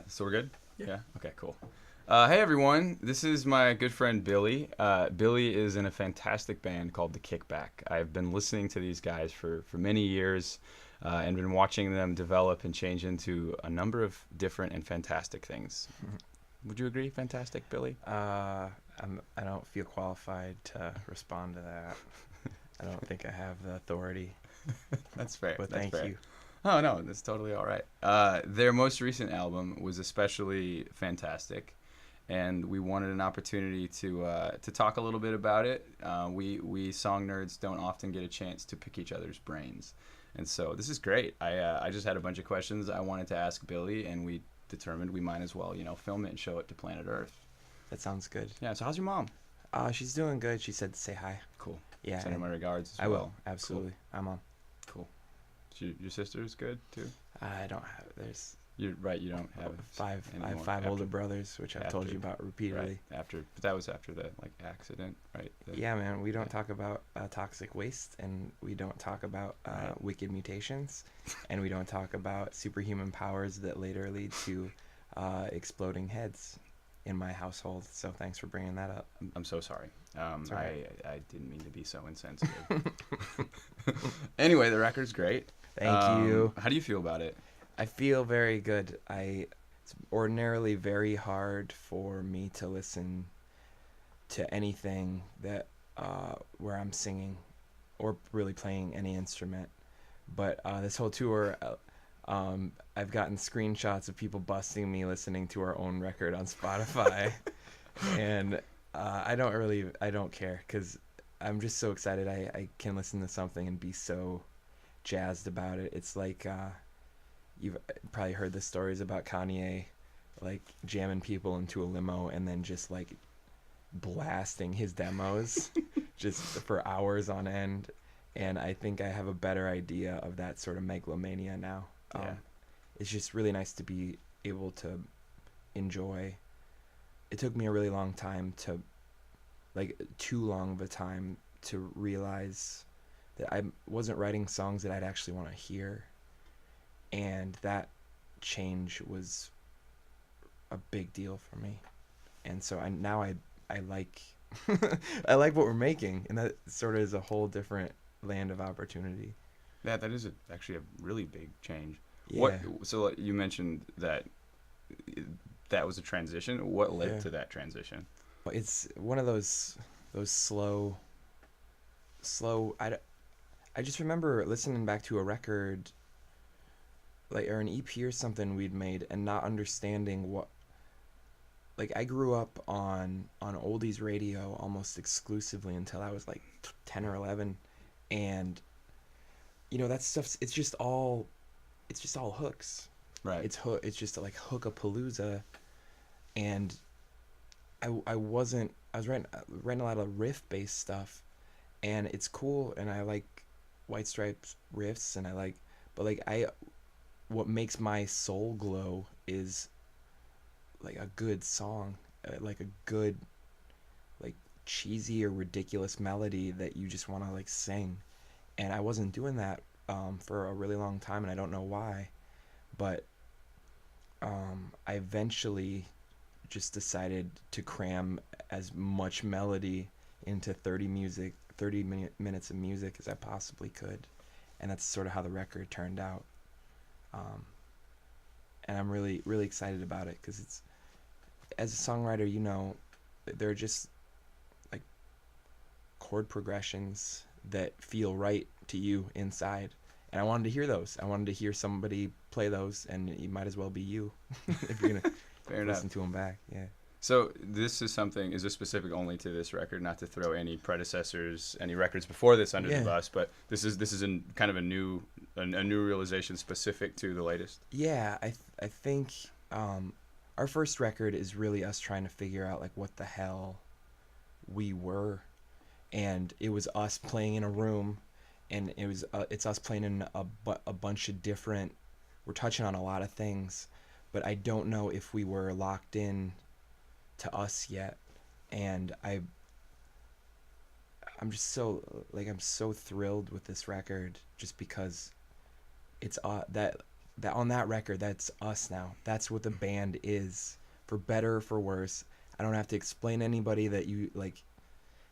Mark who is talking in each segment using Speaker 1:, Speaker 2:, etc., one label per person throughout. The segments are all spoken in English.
Speaker 1: So we're good?
Speaker 2: Yeah.
Speaker 1: Okay, cool. Hey everyone, this is my good friend Billy. Billy is in a fantastic band called the Kickback. I've been listening to these guys for many years and been watching them develop and change into a number of different and fantastic things. Would you agree? Fantastic, Billy?
Speaker 2: I don't feel qualified to respond to that. I don't think I have the authority,
Speaker 1: That's fair.
Speaker 2: but
Speaker 1: That's
Speaker 2: thank
Speaker 1: fair.
Speaker 2: you.
Speaker 1: Oh no, that's totally all right. Their most recent album was especially fantastic, and we wanted an opportunity to talk a little bit about it. We song nerds don't often get a chance to pick each other's brains, and so this is great. I just had a bunch of questions I wanted to ask Billy, and we determined we might as well film it and show it to planet Earth.
Speaker 2: That sounds good.
Speaker 1: Yeah. So how's your mom?
Speaker 2: She's doing good. She said to say hi.
Speaker 1: Cool.
Speaker 2: Yeah,
Speaker 1: Send her my regards as
Speaker 2: I
Speaker 1: well.
Speaker 2: will. Absolutely.
Speaker 1: Cool.
Speaker 2: I'm on.
Speaker 1: Cool. Your sister's good too.
Speaker 2: I don't have. There's
Speaker 1: You're right. You don't have
Speaker 2: five. I have
Speaker 1: anyone
Speaker 2: five
Speaker 1: after-
Speaker 2: older brothers, which I've told you about repeatedly.
Speaker 1: Right after, but that was after the accident, right?
Speaker 2: Yeah, man. We don't
Speaker 1: yeah.
Speaker 2: talk about toxic waste, and we don't talk about
Speaker 1: Right.
Speaker 2: wicked mutations, and we don't talk about superhuman powers that later lead to exploding heads in my household. So thanks for bringing that up.
Speaker 1: I'm so sorry.
Speaker 2: It's all right.
Speaker 1: I didn't mean to be so insensitive. Anyway, the record's great.
Speaker 2: Thank you.
Speaker 1: How do you feel about it?
Speaker 2: I feel very good. It's ordinarily very hard for me to listen to anything that where I'm singing or really playing any instrument. But this whole tour, I've gotten screenshots of people busting me listening to our own record on Spotify, and I don't care because I'm just so excited. I can listen to something and be so jazzed about it. It's like you've probably heard the stories about Kanye like jamming people into a limo and then just like blasting his demos just for hours on end. And I think I have a better idea of that sort of megalomania now.
Speaker 1: Yeah.
Speaker 2: It's just really nice to be able to enjoy. It took me a really long time to, like too long of a time to realize that I wasn't writing songs that I'd actually want to hear. And that change was a big deal for me. And so I like I like what we're making, and that sort of is a whole different land of opportunity.
Speaker 1: Yeah, that is actually a really big change.
Speaker 2: Yeah.
Speaker 1: So you mentioned that was a transition. What led
Speaker 2: Yeah.
Speaker 1: to that transition?
Speaker 2: It's one of those slow. I just remember listening back to a record, like or an EP or something we'd made, and not understanding what. Like I grew up on oldies radio almost exclusively until I was like 10 or 11, and that stuff's it's just all hooks.
Speaker 1: Right.
Speaker 2: It's just like hookapalooza, and I was writing a lot of riff based stuff, and it's cool, and I like White Stripes riffs, and what makes my soul glow is like a good song, like a good like cheesy or ridiculous melody that you just want to like sing, and I wasn't doing that for a really long time, and I don't know why, but I eventually just decided to cram as much melody into 30 minutes of music as I possibly could, and that's sort of how the record turned out. And I'm really, really excited about it because it's, as a songwriter, there are just like chord progressions that feel right to you inside. And I wanted to hear those. I wanted to hear somebody play those, and it might as well be you if you're going to listen to them back. Yeah.
Speaker 1: So is this specific only to this record, not to throw any predecessors, any records before this under the bus, but this is kind of a new realization specific to the latest?
Speaker 2: Yeah, I think our first record is really us trying to figure out like what the hell we were, and it was us playing in a room, and it's us playing in a bunch of different. We're touching on a lot of things, but I don't know if we were locked in to us yet, and I'm just so I'm so thrilled with this record just because it's that that on that record, that's us now. That's what the band is, for better or for worse. I don't have to explain to anybody that you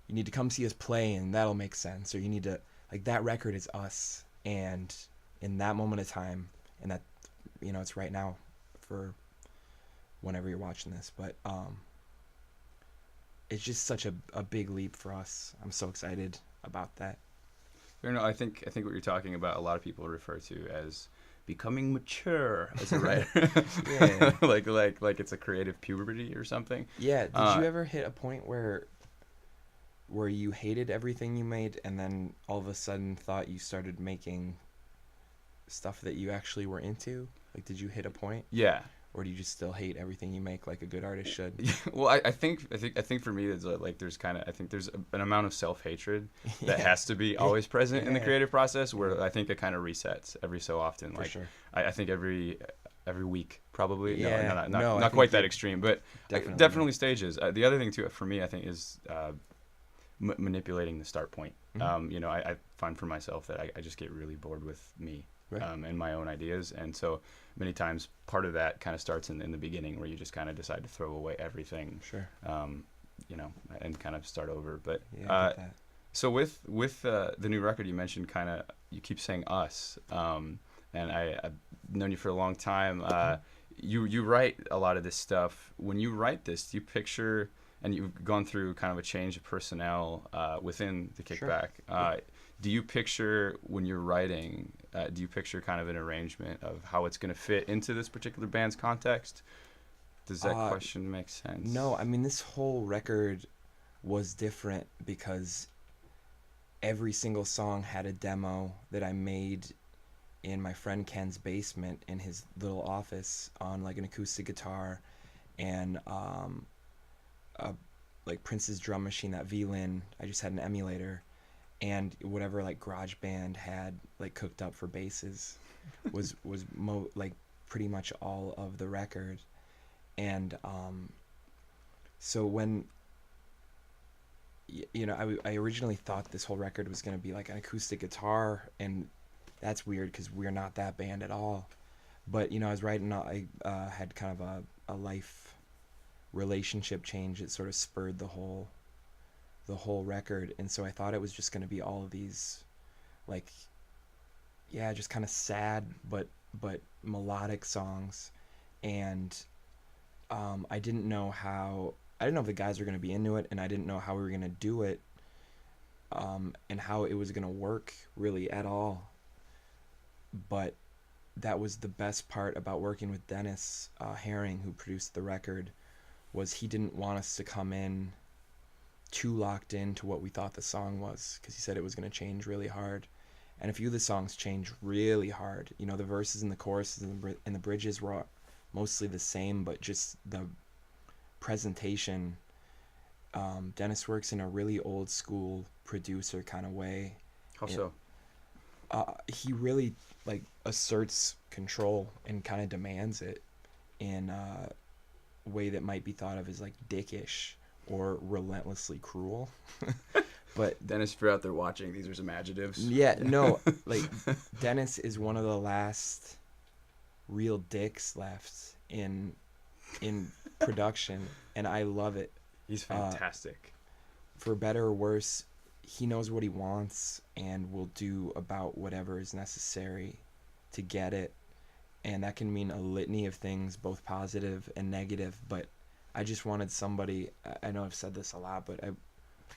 Speaker 2: need to come see us play and that'll make sense, or you need to, like, that record is us. And in that moment of time, and that, it's right now for whenever you're watching this, but it's just such a big leap for us. I'm so excited about that.
Speaker 1: I think what you're talking about, a lot of people refer to as becoming mature as a writer.
Speaker 2: Yeah.
Speaker 1: like it's a creative puberty or something.
Speaker 2: Yeah. Did you ever hit a point where you hated everything you made and then all of a sudden thought you started making stuff that you actually were into? Like, did you hit a point?
Speaker 1: Yeah.
Speaker 2: Or do you just still hate everything you make like a good artist should?
Speaker 1: Well, I think for me, it's like there's an amount of self-hatred that has to be always present in the creative process, where I think it kind of resets every so often.
Speaker 2: For sure.
Speaker 1: I think every week probably.
Speaker 2: Yeah.
Speaker 1: Not quite that extreme, but
Speaker 2: definitely
Speaker 1: stages. The other thing too for me, I think, is manipulating the start point.
Speaker 2: Mm-hmm.
Speaker 1: I find for myself that I just get really bored with me.
Speaker 2: Right.
Speaker 1: And my own ideas, and so many times part of that kind of starts in the beginning, where you just kind of decide to throw away everything,
Speaker 2: sure,
Speaker 1: and kind of start over. But
Speaker 2: I get that.
Speaker 1: So with the new record, you mentioned you keep saying us, and I've known you for a long time. You write a lot of this stuff. When you write this, do you picture, and you've gone through kind of a change of personnel within the Kickback.
Speaker 2: Sure.
Speaker 1: Do you picture, when you're writing, do you picture kind of an arrangement of how it's going to fit into this particular band's context? Does that question make sense?
Speaker 2: No, I mean, this whole record was different because every single song had a demo that I made in my friend Ken's basement in his little office on like an acoustic guitar and like Prince's drum machine, that V-Lin. I just had an emulator. And whatever like GarageBand had like cooked up for basses was like pretty much all of the record. And so when I originally thought this whole record was going to be like an acoustic guitar, and that's weird because we're not that band at all. But I was writing, I had kind of a life relationship change that sort of spurred the whole record, and so I thought it was just going to be all of these like just kind of sad but melodic songs, and I didn't know if the guys were going to be into it, and I didn't know how we were going to do it, and how it was going to work really at all. But that was the best part about working with Dennis Herring, who produced the record, was he didn't want us to come in too locked into what we thought the song was, because he said it was going to change really hard. And a few of the songs change really hard. The verses and the choruses and the bridges were mostly the same, but just the presentation. Dennis works in a really old school producer kind of way.
Speaker 1: How so?
Speaker 2: He really like asserts control and kind of demands it in a way that might be thought of as like dickish or relentlessly cruel. But
Speaker 1: Dennis, if you're out there watching, these are some adjectives.
Speaker 2: Yeah, no, like Dennis is one of the last real dicks left in production, and I love it.
Speaker 1: He's fantastic.
Speaker 2: For better or worse, he knows what he wants and will do about whatever is necessary to get it. And that can mean a litany of things, both positive and negative, but I just wanted somebody, I know I've said this a lot, but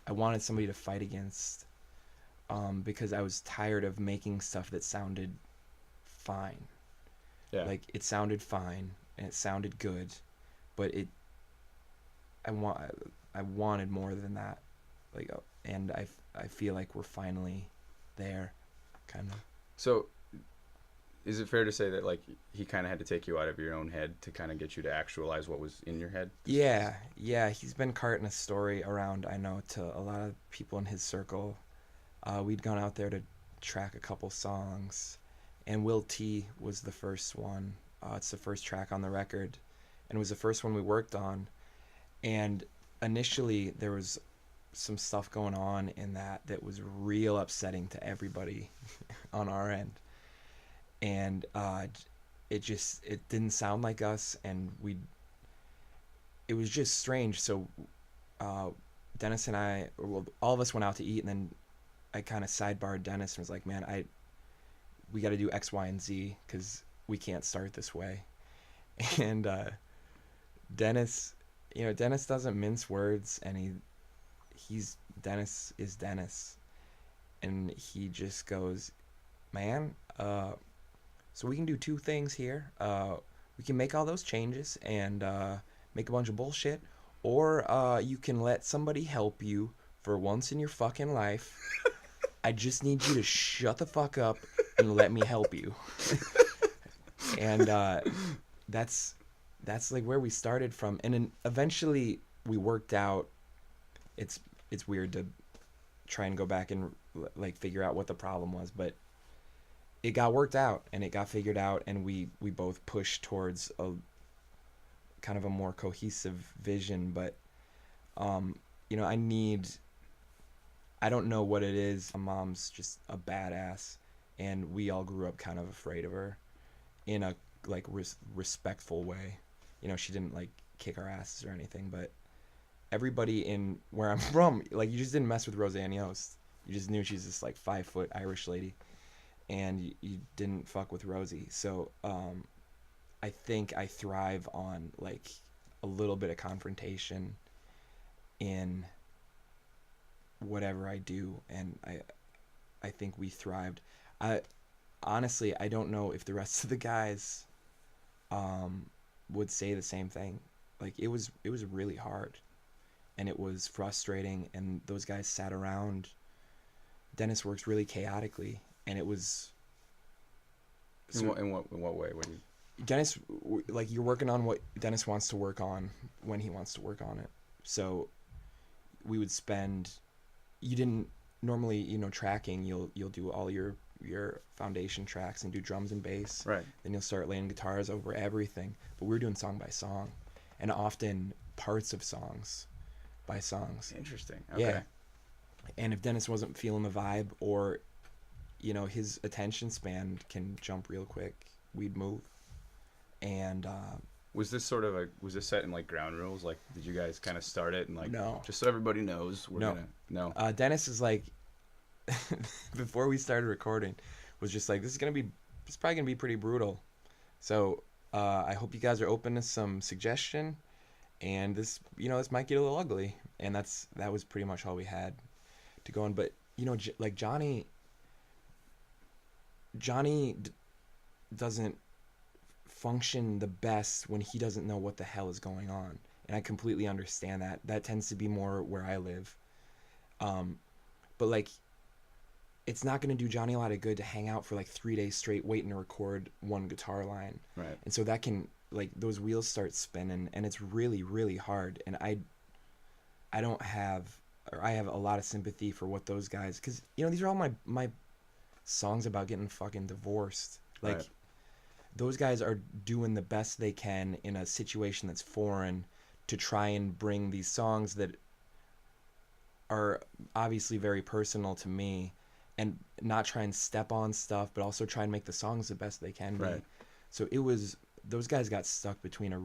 Speaker 2: I wanted somebody to fight against, because I was tired of making stuff that sounded fine.
Speaker 1: Yeah.
Speaker 2: Like, it sounded fine, and it sounded good, but I wanted more than that. Like, and I feel like we're finally there, kind of.
Speaker 1: So, is it fair to say that, like, he kind of had to take you out of your own head to kind of get you to actualize what was in your head?
Speaker 2: Yeah. He's been carting a story around, I know, to a lot of people in his circle. We'd gone out there to track a couple songs, and Will T was the first one. It's the first track on the record, and it was the first one we worked on. And initially, there was some stuff going on in that was real upsetting to everybody on our end. And it didn't sound like us, and it was just strange. So uh, Dennis and I, well, all of us went out to eat, and then I kind of sidebarred Dennis and was like, man, we got to do X, Y, and Z because we can't start this way. And Dennis, Dennis doesn't mince words, and he's Dennis is Dennis, and he just goes, man, so we can do two things here. We can make all those changes and make a bunch of bullshit, or you can let somebody help you for once in your fucking life. I just need you to shut the fuck up and let me help you. And that's like where we started from, and then eventually we worked out. It's weird to try and go back and like figure out what the problem was, but it got worked out and it got figured out, and we both pushed towards a kind of a more cohesive vision. But I don't know what it is. My mom's just a badass, and we all grew up kind of afraid of her in a like respectful way. She didn't like kick our asses or anything, but everybody in where I'm from, like, you just didn't mess with Roseanne Yost. You just knew she's this like 5-foot Irish lady, and you didn't fuck with Rosie. So I think I thrive on like a little bit of confrontation in whatever I do, and I think we thrived. I honestly, I don't know if the rest of the guys would say the same thing. Like, it was really hard, and it was frustrating, and those guys sat around. Dennis works really chaotically, and it was
Speaker 1: in what way? What do you...
Speaker 2: Dennis, like, you're working on what Dennis wants to work on when he wants to work on it. So we would spend, you didn't normally, tracking, you'll do all your foundation tracks and do drums and bass.
Speaker 1: Right.
Speaker 2: Then you'll start laying guitars over everything. But we were doing song by song, and often parts of songs by songs.
Speaker 1: Interesting. Okay.
Speaker 2: Yeah. And if Dennis wasn't feeling the vibe, or his attention span can jump real quick, we'd move. And
Speaker 1: was this set in like ground rules? Like, did you guys kind of start it and like,
Speaker 2: no,
Speaker 1: just so everybody knows no.
Speaker 2: Dennis is like, before we started recording, was just like, it's probably gonna be pretty brutal. So I hope you guys are open to some suggestion, and this might get a little ugly. And that was pretty much all we had to go on. But like Johnny doesn't function the best when he doesn't know what the hell is going on, and I completely understand that. That tends to be more where I live. But like, it's not going to do Johnny a lot of good to hang out for like 3 days straight waiting to record one guitar line.
Speaker 1: Right.
Speaker 2: And so that can, like, those wheels start spinning, and it's really, really hard. And I have a lot of sympathy for what those guys, because these are all my songs about getting fucking divorced. Like,
Speaker 1: right.
Speaker 2: Those guys are doing the best they can in a situation that's foreign to try and bring these songs that are obviously very personal to me, and not try and step on stuff, but also try and make the songs the best they can be.
Speaker 1: Right.
Speaker 2: So those guys got stuck between a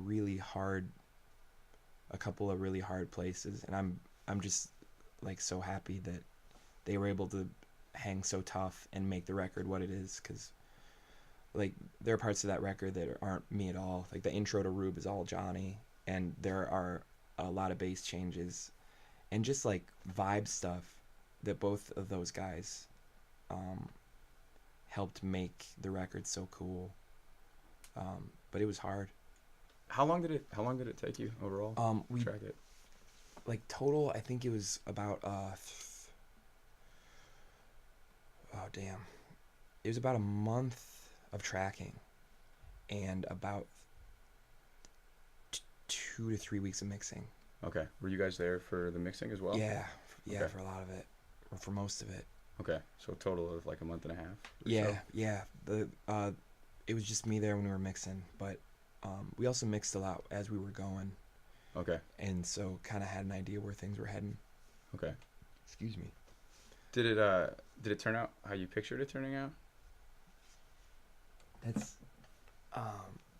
Speaker 2: couple of really hard places, and I'm just like so happy that they were able to hang so tough and make the record what it is, because like, there are parts of that record that aren't me at all. Like, the intro to Rube is all Johnny, and there are a lot of bass changes and just like vibe stuff that both of those guys helped make the record so cool. But it was hard.
Speaker 1: How long did it take you overall?
Speaker 2: We
Speaker 1: track it.
Speaker 2: Like, total, I think it was about it was about a month of tracking, and about 2 to 3 weeks of mixing.
Speaker 1: Okay. Were you guys there for the mixing as well?
Speaker 2: Yeah,
Speaker 1: okay.
Speaker 2: For a lot of it, or for most of it.
Speaker 1: Okay, so a total of like a month and a half.
Speaker 2: Yeah. It was just me there when we were mixing, but we also mixed a lot as we were going.
Speaker 1: Okay.
Speaker 2: And so kind of had an idea where things were heading.
Speaker 1: Okay.
Speaker 2: Excuse me.
Speaker 1: Did it turn out how you pictured it turning out?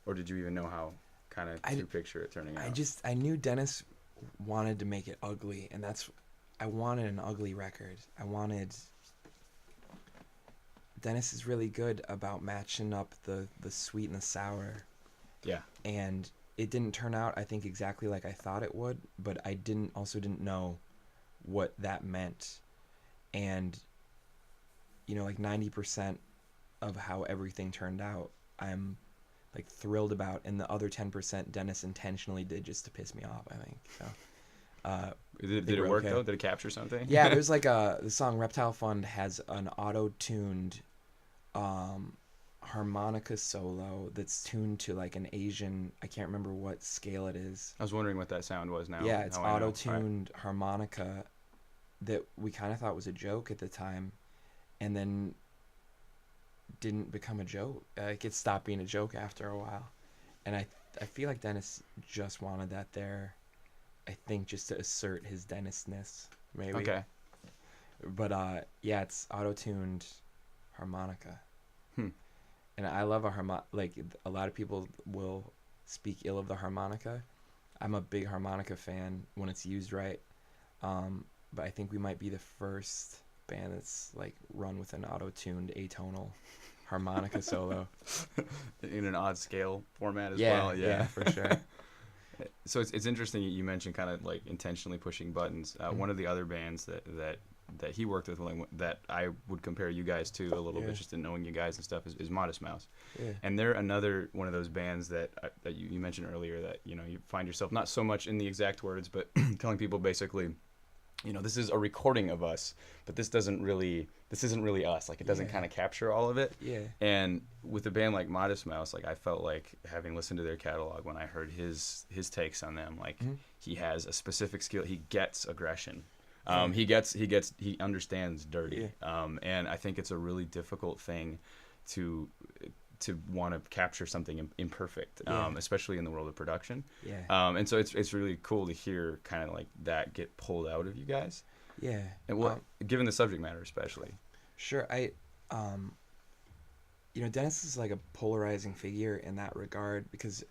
Speaker 1: Or did you even know how kind of to picture it turning out?
Speaker 2: I knew Dennis wanted to make it ugly, and I wanted an ugly record. Dennis is really good about matching up the sweet and the sour.
Speaker 1: Yeah.
Speaker 2: And it didn't turn out, I think, exactly like I thought it would, but I didn't know what that meant. And, like 90% of how everything turned out, I'm like thrilled about, and the other 10% Dennis intentionally did just to piss me off, I think. So
Speaker 1: did it work though? Did it capture something?
Speaker 2: Yeah, there's like the song Reptile Fund has an auto-tuned harmonica solo that's tuned to like an Asian, I can't remember what scale it is.
Speaker 1: I was wondering what that sound was now.
Speaker 2: Yeah, it's auto-tuned harmonica that we kind of thought was a joke at the time, and then didn't become a joke. Like it stopped being a joke after a while, and I feel like Dennis just wanted that there. I think just to assert his Dennis-ness, maybe.
Speaker 1: Okay.
Speaker 2: But yeah, it's auto-tuned harmonica. And I love like a lot of people will speak ill of the harmonica. I'm a big harmonica fan when it's used right. But I think we might be the first band that's like run with an auto-tuned atonal harmonica solo
Speaker 1: in an odd scale format as
Speaker 2: well.
Speaker 1: well.
Speaker 2: Yeah, for sure.
Speaker 1: So it's interesting you mentioned kind of like intentionally pushing buttons. One of the other bands that he worked with, that I would compare you guys to a little bit, just in knowing you guys and stuff, is Modest Mouse.
Speaker 2: Yeah.
Speaker 1: And they're another one of those bands that you mentioned earlier that you find yourself not so much in the exact words, but telling people basically, this is a recording of us, but this isn't really us. Like it doesn't kind of capture all of it.
Speaker 2: Yeah.
Speaker 1: And with a band like Modest Mouse, like I felt like having listened to their catalog, when I heard his takes on them, like he has a specific skill. He gets aggression. He understands dirty.
Speaker 2: Yeah.
Speaker 1: And I think it's a really difficult thing to want to capture something imperfect, especially in the world of production.
Speaker 2: Yeah.
Speaker 1: And so it's really cool to hear kind of like that get pulled out of you guys.
Speaker 2: Yeah.
Speaker 1: And given the subject matter, especially.
Speaker 2: Sure. Dennis is like a polarizing figure in that regard, because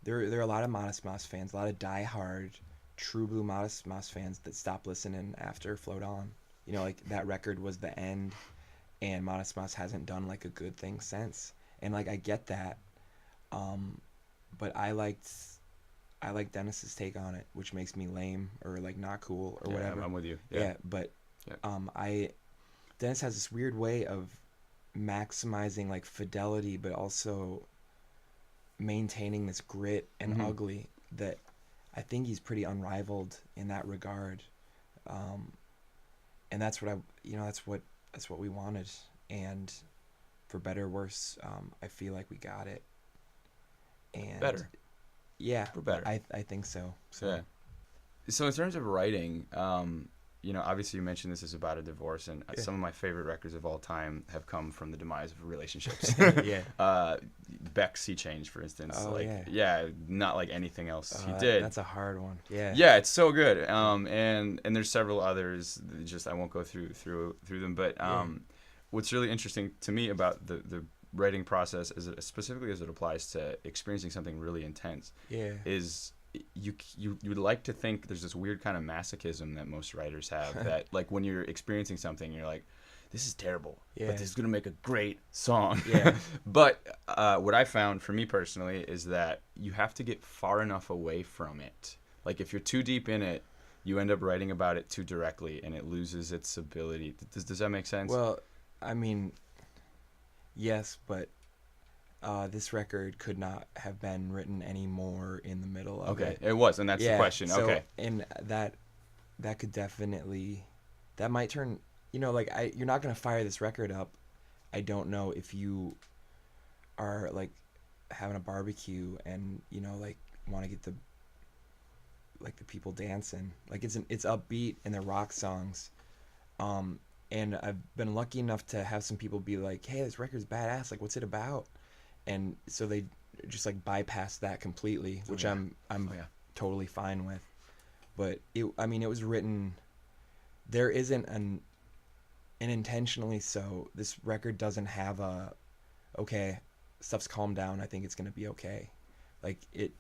Speaker 2: there are a lot of Modest Mouse fans, a lot of diehard true blue Modest Mouse fans that stopped listening after Float On. Like that record was the end, and Modest Mouse hasn't done like a good thing since. And like I get that, but I liked Dennis's take on it, which makes me lame or like not cool or whatever.
Speaker 1: I'm with you.
Speaker 2: But Dennis has this weird way of maximizing like fidelity, but also maintaining this grit and ugly that I think he's pretty unrivaled in that regard. And that's what that's what we wanted. And for better or worse, I feel like we got it. And
Speaker 1: better.
Speaker 2: Yeah.
Speaker 1: For better.
Speaker 2: I think so.
Speaker 1: Yeah. So in terms of writing, obviously you mentioned this is about a divorce, and some of my favorite records of all time have come from the demise of relationships.
Speaker 2: Yeah.
Speaker 1: Beck's Sea Change, for instance.
Speaker 2: Oh,
Speaker 1: not like anything else he did.
Speaker 2: That's a hard one. Yeah.
Speaker 1: Yeah, it's so good. And there's several others. Just I won't go through them. But what's really interesting to me about the writing process, specifically as it applies to experiencing something really intense, is you would like to think there's this weird kind of masochism that most writers have, that like when you're experiencing something, you're like, this is terrible, but this is gonna make a great song. But what I found for me personally is that you have to get far enough away from it. Like if you're too deep in it, you end up writing about it too directly, and it loses its ability. Does that make sense?
Speaker 2: Well, I mean, yes, but this record could not have been written any more in the middle of it.
Speaker 1: It was, and that's the question.
Speaker 2: So, and that could definitely, that might turn, you're not going to fire this record up. I don't know if you are like having a barbecue and, want to get the people dancing. Like it's upbeat and they're rock songs. And I've been lucky enough to have some people be like, hey, this record's badass. Like, what's it about? And so they just like bypass that completely, which I'm totally fine with. But it was written, there isn't an intentionally so, this record doesn't have a, okay, stuff's calmed down, I think it's gonna be okay. Like it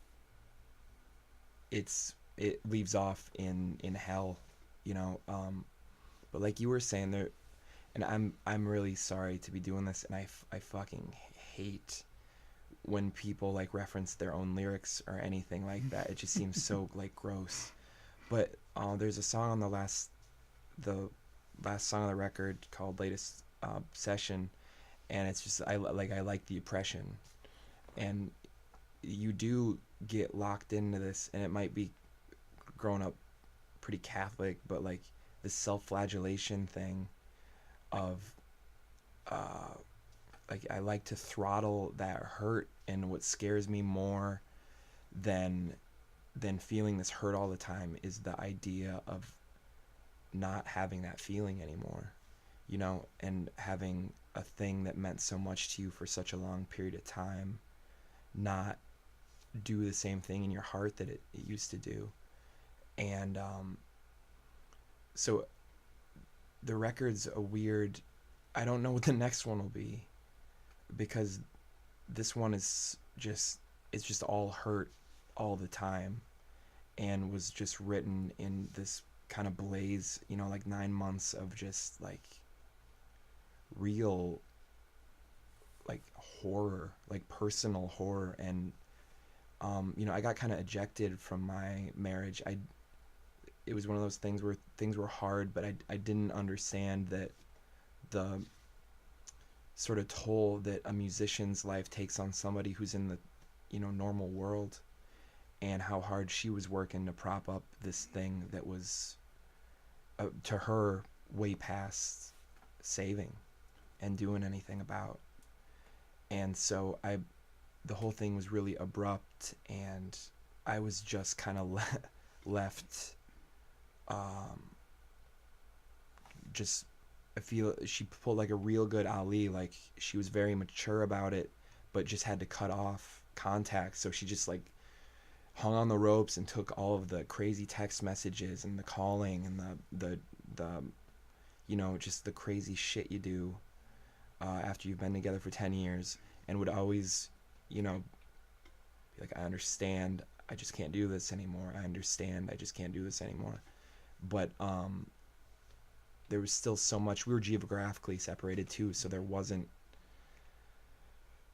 Speaker 2: leaves off in hell, you know. But like you were saying there, and I'm really sorry to be doing this, and I fucking hate when people like reference their own lyrics or anything like that. It just seems so like gross. But there's a song on the last song on the record called Latest Session, and it's just I like the oppression, and you do get locked into this, and it might be growing up pretty Catholic, but like the self-flagellation thing of like I like to throttle that hurt, and what scares me more than feeling this hurt all the time is the idea of not having that feeling anymore, you know, and having a thing that meant so much to you for such a long period of time not do the same thing in your heart that it used to do. And so the record's a weird, I don't know what the next one will be, because this one is just, it's just all hurt all the time, and was just written in this kind of blaze, you know, like 9 months of just like real like horror, like personal horror. And you know, I got kind of ejected from my marriage. It was one of those things where things were hard, but I didn't understand that the sort of toll that a musician's life takes on somebody who's in the, you know, normal world, and how hard she was working to prop up this thing that was to her way past saving and doing anything about. And so the whole thing was really abrupt, and I was just kind of left just, I feel she pulled like a real good Ali, like she was very mature about it, but just had to cut off contact. So she just like hung on the ropes and took all of the crazy text messages and the calling and the you know, just the crazy shit you do after you've been together for 10 years, and would always, you know, be like, I understand, I just can't do this anymore. I understand, I just can't do this anymore. But there was still so much. We were geographically separated too, so there wasn't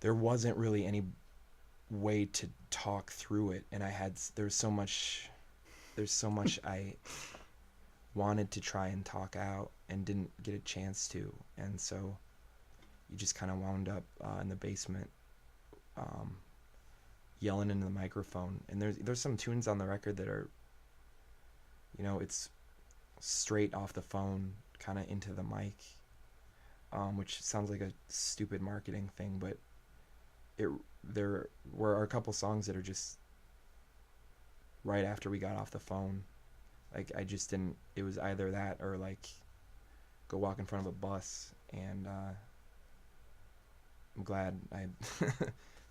Speaker 2: really any way to talk through it, and there's so much I wanted to try and talk out and didn't get a chance to. And so you just kind of wound up in the basement yelling into the microphone. And there's some tunes on the record that are, you know, it's straight off the phone kind of into the mic, which sounds like a stupid marketing thing, but there were a couple songs that are just right after we got off the phone. Like I just didn't, it was either that or like go walk in front of a bus. And I'm glad I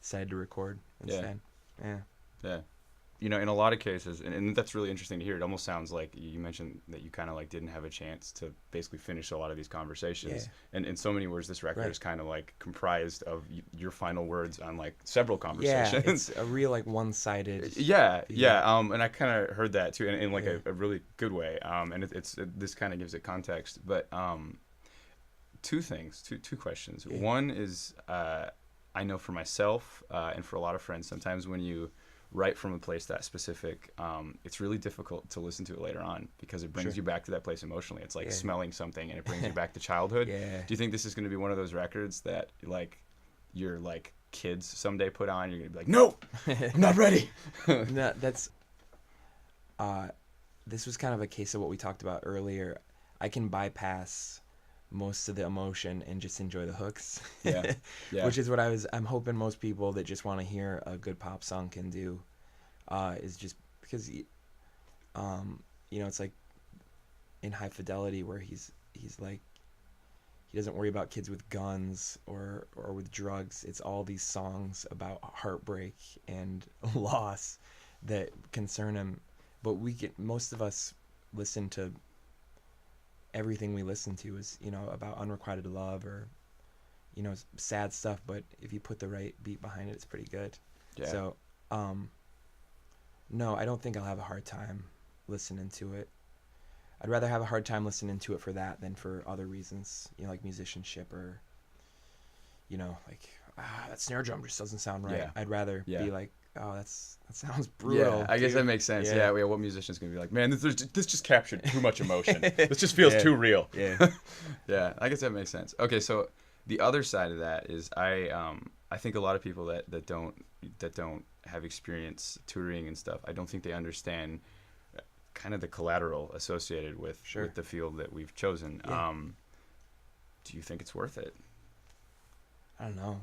Speaker 2: decided to record instead.
Speaker 1: Yeah. You know, in a lot of cases, and that's really interesting to hear. It almost sounds like you mentioned that you kind of like didn't have a chance to basically finish a lot of these conversations. Yeah. And in so many words, this record is kind of like comprised of your final words on like several conversations.
Speaker 2: Yeah, it's a real like one-sided.
Speaker 1: Yeah. And I kind of heard that too, in like a really good way. And this kind of gives it context. But two things, two questions. Yeah. One is I know for myself and for a lot of friends, sometimes when you write from a place that specific, it's really difficult to listen to it later on because it brings you back to that place emotionally. It's like smelling something and it brings you back to childhood. Do you think this is going to be one of those records that like your like kids someday put on? You're going to be like, no, I'm not ready.
Speaker 2: No, that's this was kind of a case of what we talked about earlier. I can bypass most of the emotion and just enjoy the hooks. Yeah. Which is what I'm hoping most people that just want to hear a good pop song can do, is just because you know, it's like in High Fidelity where he's like, he doesn't worry about kids with guns or with drugs. It's all these songs about heartbreak and loss that concern him. But most of us listen to, everything we listen to is, you know, about unrequited love or, sad stuff, but if you put the right beat behind it, it's pretty good.
Speaker 1: Yeah.
Speaker 2: So, no, I don't think I'll have a hard time listening to it. I'd rather have a hard time listening to it for that than for other reasons, like musicianship or, like, that snare drum just doesn't sound right.
Speaker 1: Yeah.
Speaker 2: I'd rather
Speaker 1: Yeah.
Speaker 2: be like, oh, that sounds brutal.
Speaker 1: Yeah, I guess
Speaker 2: dude.
Speaker 1: that makes sense.
Speaker 2: Yeah.
Speaker 1: Yeah, what musician's gonna be like, man, this just captured too much emotion. This just feels too real.
Speaker 2: Yeah.
Speaker 1: Yeah, I guess that makes sense. Okay, so the other side of that is I think a lot of people that don't have experience touring and stuff, I don't think they understand kind of the collateral associated with the field that we've chosen.
Speaker 2: Yeah.
Speaker 1: Do you think it's worth it?
Speaker 2: I don't know.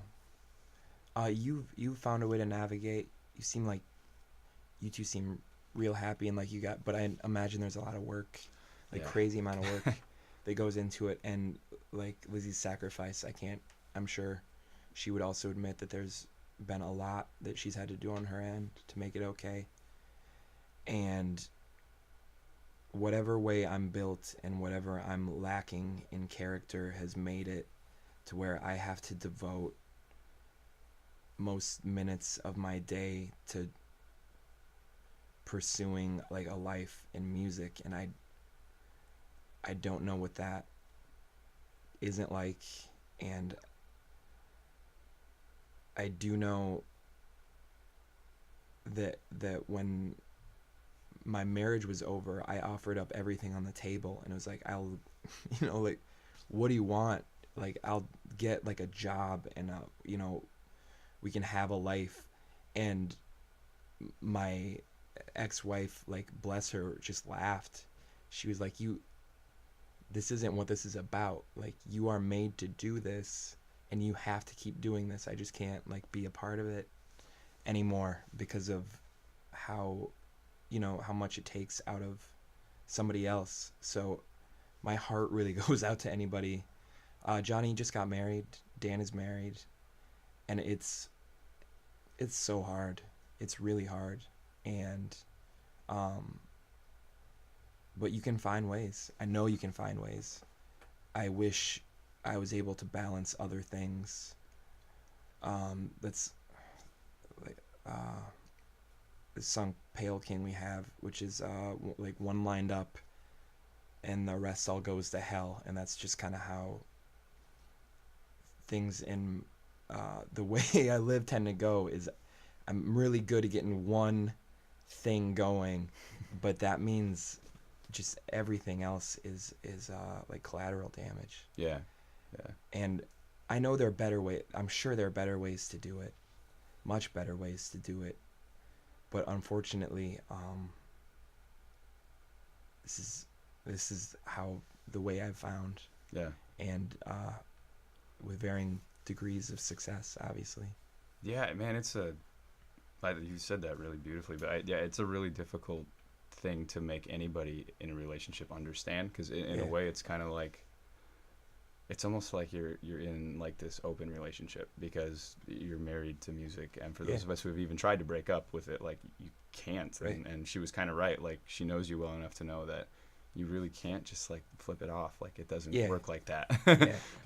Speaker 2: You found a way to navigate. You two seem real happy and like you got, but I imagine there's a lot of work, crazy amount of work that goes into it. And like Lizzie's sacrifice, I'm sure she would also admit that there's been a lot that she's had to do on her end to make it okay. And whatever way I'm built and whatever I'm lacking in character has made it to where I have to devote most minutes of my day to pursuing like a life in music, and I don't know what that isn't like. And I do know that when my marriage was over, I offered up everything on the table, and it was like, I'll like, what do you want? Like, I'll get like a job, and we can have a life. And my ex-wife, like, bless her, just laughed. She was like, this isn't what this is about. Like, you are made to do this, and you have to keep doing this. I just can't like be a part of it anymore because of how much it takes out of somebody else. So my heart really goes out to anybody. Johnny just got married. Dan is married, and it's so hard. It's really hard. And but you can find ways. I know you can find ways. I wish I was able to balance other things. That's like the song Pale King we have, which is like one lined up and the rest all goes to hell. And that's just kind of how things in the way I live tend to go. Is I'm really good at getting one thing going, but that means just everything else is like collateral damage.
Speaker 1: Yeah.
Speaker 2: And I know there are better ways. I'm sure there are better ways to do it, much better ways to do it. But unfortunately, this is how the way I've found.
Speaker 1: Yeah.
Speaker 2: And with varying degrees of success, obviously.
Speaker 1: Yeah, man, you said that really beautifully, but it's a really difficult thing to make anybody in a relationship understand, because in a way it's kind of like, it's almost like you're in like this open relationship because you're married to music. And for those of us who have even tried to break up with it, like, you can't.
Speaker 2: Right.
Speaker 1: And she was kind of right. Like, she knows you well enough to know that you really can't just like flip it off. Like, it doesn't work like that.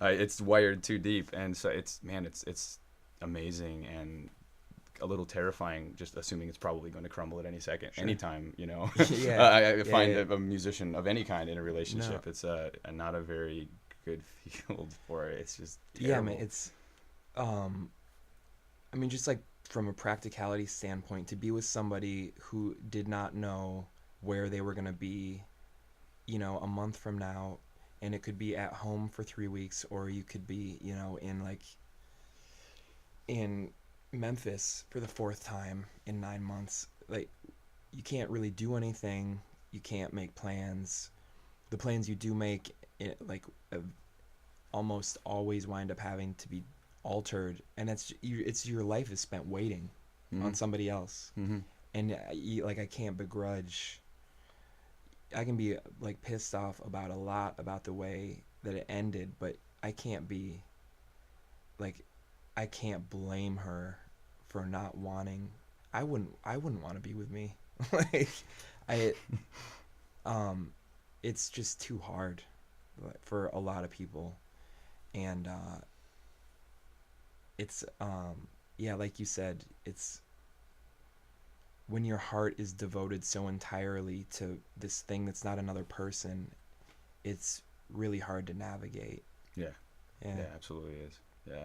Speaker 1: It's wired too deep. And so it's amazing and a little terrifying, just assuming it's probably going to crumble at any second, anytime, I find a musician of any kind in a relationship, it's not a very good field for it. It's just terrible.
Speaker 2: Man, it's I mean, just like from a practicality standpoint, to be with somebody who did not know where they were going to be, a month from now, and it could be at home for 3 weeks, or you could be, in Memphis for the 4th time in 9 months. Like, you can't really do anything. You can't make plans. The plans you do make, almost always wind up having to be altered, and it's your life is spent waiting on somebody else. And I can't begrudge. I can be like pissed off about a lot about the way that it ended, but I can't blame her for not wanting. I wouldn't want to be with me. It's just too hard for a lot of people. And it's yeah, like you said, it's when your heart is devoted so entirely to this thing that's not another person, it's really hard to navigate.
Speaker 1: Yeah.
Speaker 2: Yeah.
Speaker 1: Yeah, absolutely is. Yeah.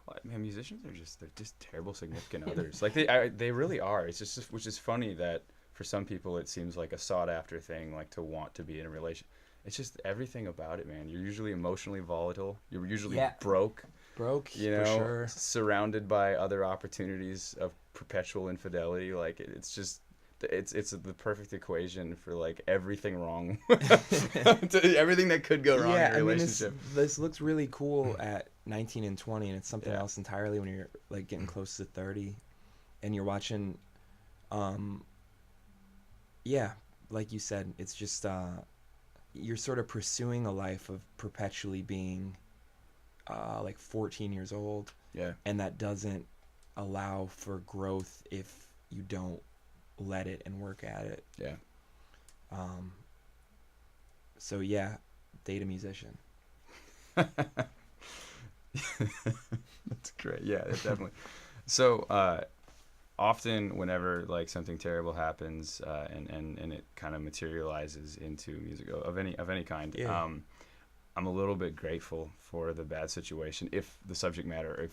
Speaker 1: Well, man, musicians are just they're just terrible significant others. Like they really are. It's just which is funny that for some people it seems like a sought after thing, like to want to be in a relation. It's just everything about it, man. You're usually emotionally volatile. You're usually
Speaker 2: Yeah.
Speaker 1: broke.
Speaker 2: Broke,
Speaker 1: You
Speaker 2: for
Speaker 1: know,
Speaker 2: sure.
Speaker 1: surrounded by other opportunities of perpetual infidelity. Like it's just it's the perfect equation for like everything wrong, everything that could go wrong in a
Speaker 2: I mean, this
Speaker 1: relationship.
Speaker 2: this looks really cool at 19 and 20, and it's something
Speaker 1: Yeah.
Speaker 2: else entirely when you're like getting close to 30, and you're watching. Um, yeah, like you said, it's just you're sort of pursuing a life of perpetually being like 14 years old,
Speaker 1: Yeah.
Speaker 2: and that doesn't allow for growth if you don't let it and work at it.
Speaker 1: Yeah.
Speaker 2: Um, so yeah, date a musician.
Speaker 1: That's great. Yeah, definitely. So often, whenever like something terrible happens, and it kind of materializes into music of any kind,
Speaker 2: Yeah.
Speaker 1: I'm a little bit grateful for the bad situation if the subject matter,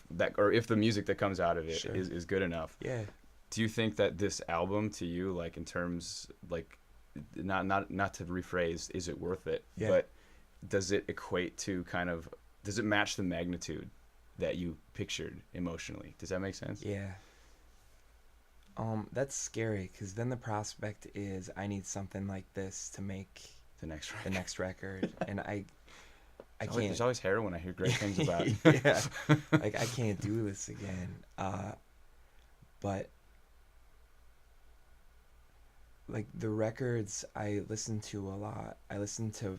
Speaker 1: if the music that comes out of it
Speaker 2: Sure.
Speaker 1: is good enough.
Speaker 2: Yeah.
Speaker 1: Do you think that this album to you, like in terms like not to rephrase, is it worth it?
Speaker 2: Yeah.
Speaker 1: But does it equate to kind of does it match the magnitude that you pictured emotionally? Does that make sense?
Speaker 2: Yeah. That's scary because then the prospect is I need something like this to make
Speaker 1: The next
Speaker 2: the
Speaker 1: record.
Speaker 2: next record, and I
Speaker 1: There's
Speaker 2: can't.
Speaker 1: always heroin I hear great things about.
Speaker 2: Yeah, like I can't do this again. But like the records I listen to a lot. I listen to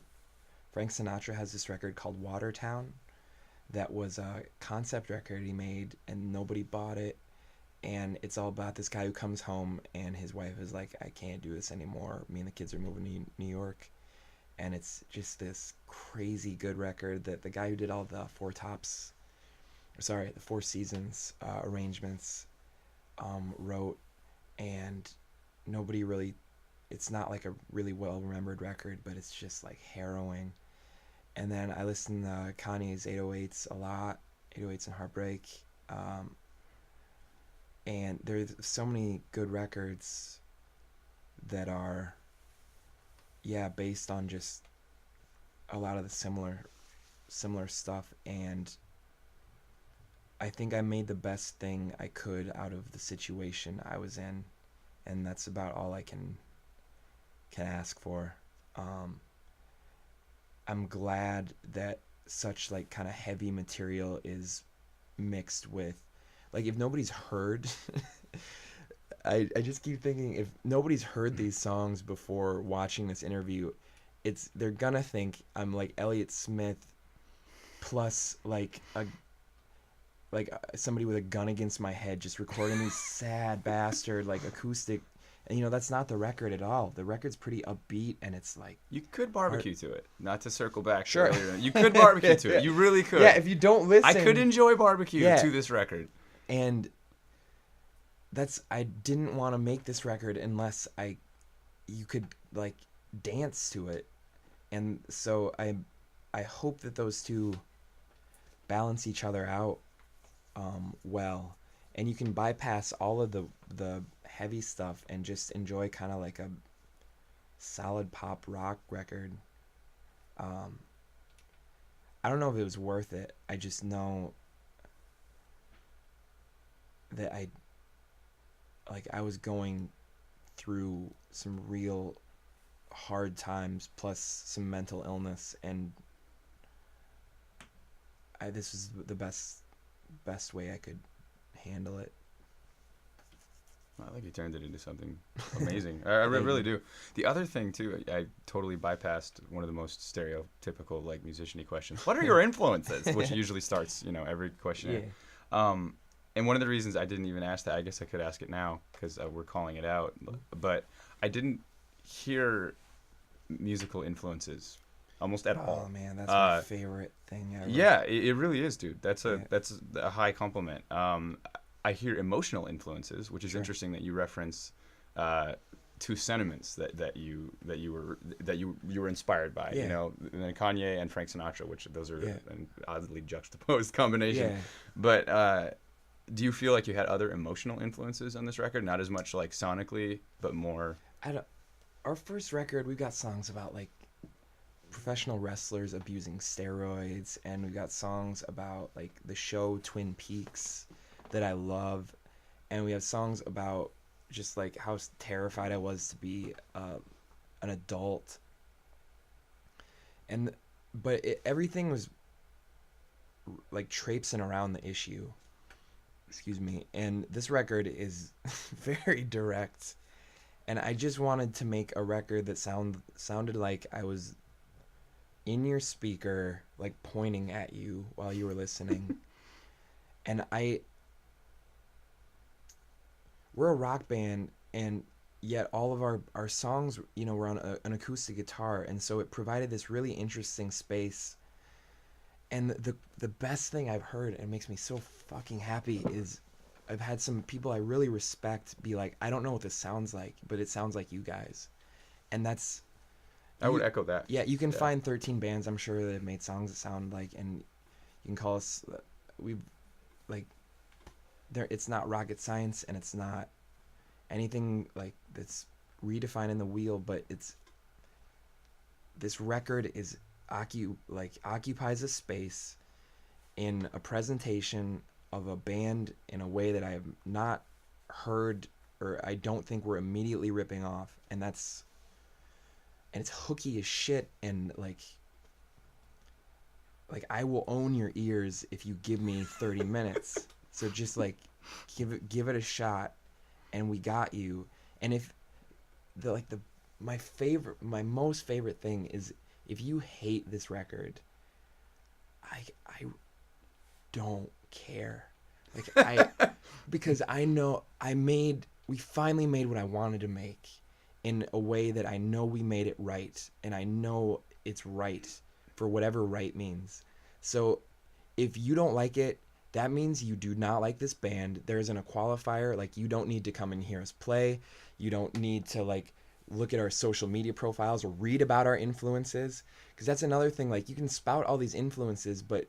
Speaker 2: Frank Sinatra has this record called Watertown that was a concept record he made and nobody bought it, and it's all about this guy who comes home and his wife is like, I can't do this anymore. Me and the kids are moving to New York. And it's just this crazy good record that the guy who did all the the Four Seasons arrangements wrote, and nobody really, it's not like a really well remembered record, but it's just like harrowing. And then I listen to Kanye's 808s a lot, 808s and Heartbreak. And there's so many good records that are, yeah, based on just a lot of the similar stuff, and I think I made the best thing I could out of the situation I was in, and that's about all I can ask for. I'm glad that such like kind of heavy material is mixed with, like, if nobody's heard I just keep thinking if nobody's heard these songs before watching this interview, they're gonna think I'm like Elliott Smith plus like somebody with a gun against my head just recording these sad bastard like acoustic, and that's not the record at all. The record's pretty upbeat, and it's like
Speaker 1: You could barbecue to it. Not to circle back.
Speaker 2: Sure.
Speaker 1: Earlier. You could barbecue to it. You really could.
Speaker 2: Yeah, if you don't listen,
Speaker 1: I could enjoy barbecue
Speaker 2: Yeah.
Speaker 1: to this record.
Speaker 2: and I didn't want to make this record unless you could like dance to it, and so I hope that those two balance each other out well, and you can bypass all of the heavy stuff and just enjoy kind of like a solid pop rock record. I don't know if it was worth it. I just know that I was going through some real hard times plus some mental illness, and this was the best way I could handle it.
Speaker 1: I think you turned it into something amazing. I really do. The other thing too, I totally bypassed one of the most stereotypical like musician-y questions. What are your influences? Which usually starts, every question.
Speaker 2: Yeah.
Speaker 1: And one of the reasons I didn't even ask that, I guess I could ask it now because we're calling it out. But I didn't hear musical influences almost at all.
Speaker 2: Oh man, that's my favorite thing ever.
Speaker 1: Yeah, it really is, dude. That's
Speaker 2: Yeah.
Speaker 1: a high compliment. I hear emotional influences, which is
Speaker 2: Sure.
Speaker 1: interesting that you reference two sentiments that you were inspired by.
Speaker 2: Yeah.
Speaker 1: You know, and then Kanye and Frank Sinatra, which those are
Speaker 2: Yeah.
Speaker 1: an oddly juxtaposed combination.
Speaker 2: Yeah.
Speaker 1: But do you feel like you had other emotional influences on this record? Not as much like sonically, but more.
Speaker 2: Our first record, we got songs about like professional wrestlers abusing steroids, and we got songs about like the show Twin Peaks that I love, and we have songs about just like how terrified I was to be an adult, and everything was like traipsing around the issue. Excuse me. And this record is very direct, and I just wanted to make a record that sounded like I was in your speaker, like pointing at you while you were listening. And we're a rock band, and yet all of our songs, you know, were on an acoustic guitar, and so it provided this really interesting space. And the best thing I've heard, and it makes me so fucking happy, is I've had some people I really respect be like, I don't know what this sounds like, but it sounds like you guys. And that's...
Speaker 1: I would echo that.
Speaker 2: Yeah, you can find 13 bands, I'm sure, that have made songs that sound like, and you can call us... We've, like... It's not rocket science, and it's not anything, like, that's redefining the wheel, but it's... This record is... occupies a space in a presentation of a band in a way that I have not heard, or I don't think we're immediately ripping off, and it's hooky as shit, and like I will own your ears if you give me 30 minutes. So just like give it a shot, and we got you. And if my most favorite thing is, if you hate this record, I don't care. Because I know we finally made what I wanted to make in a way that I know we made it right, and I know it's right for whatever right means. So if you don't like it, that means you do not like this band. There isn't a qualifier. Like, you don't need to come and hear us play. You don't need to like look at our social media profiles or read about our influences, because that's another thing. Like, you can spout all these influences, but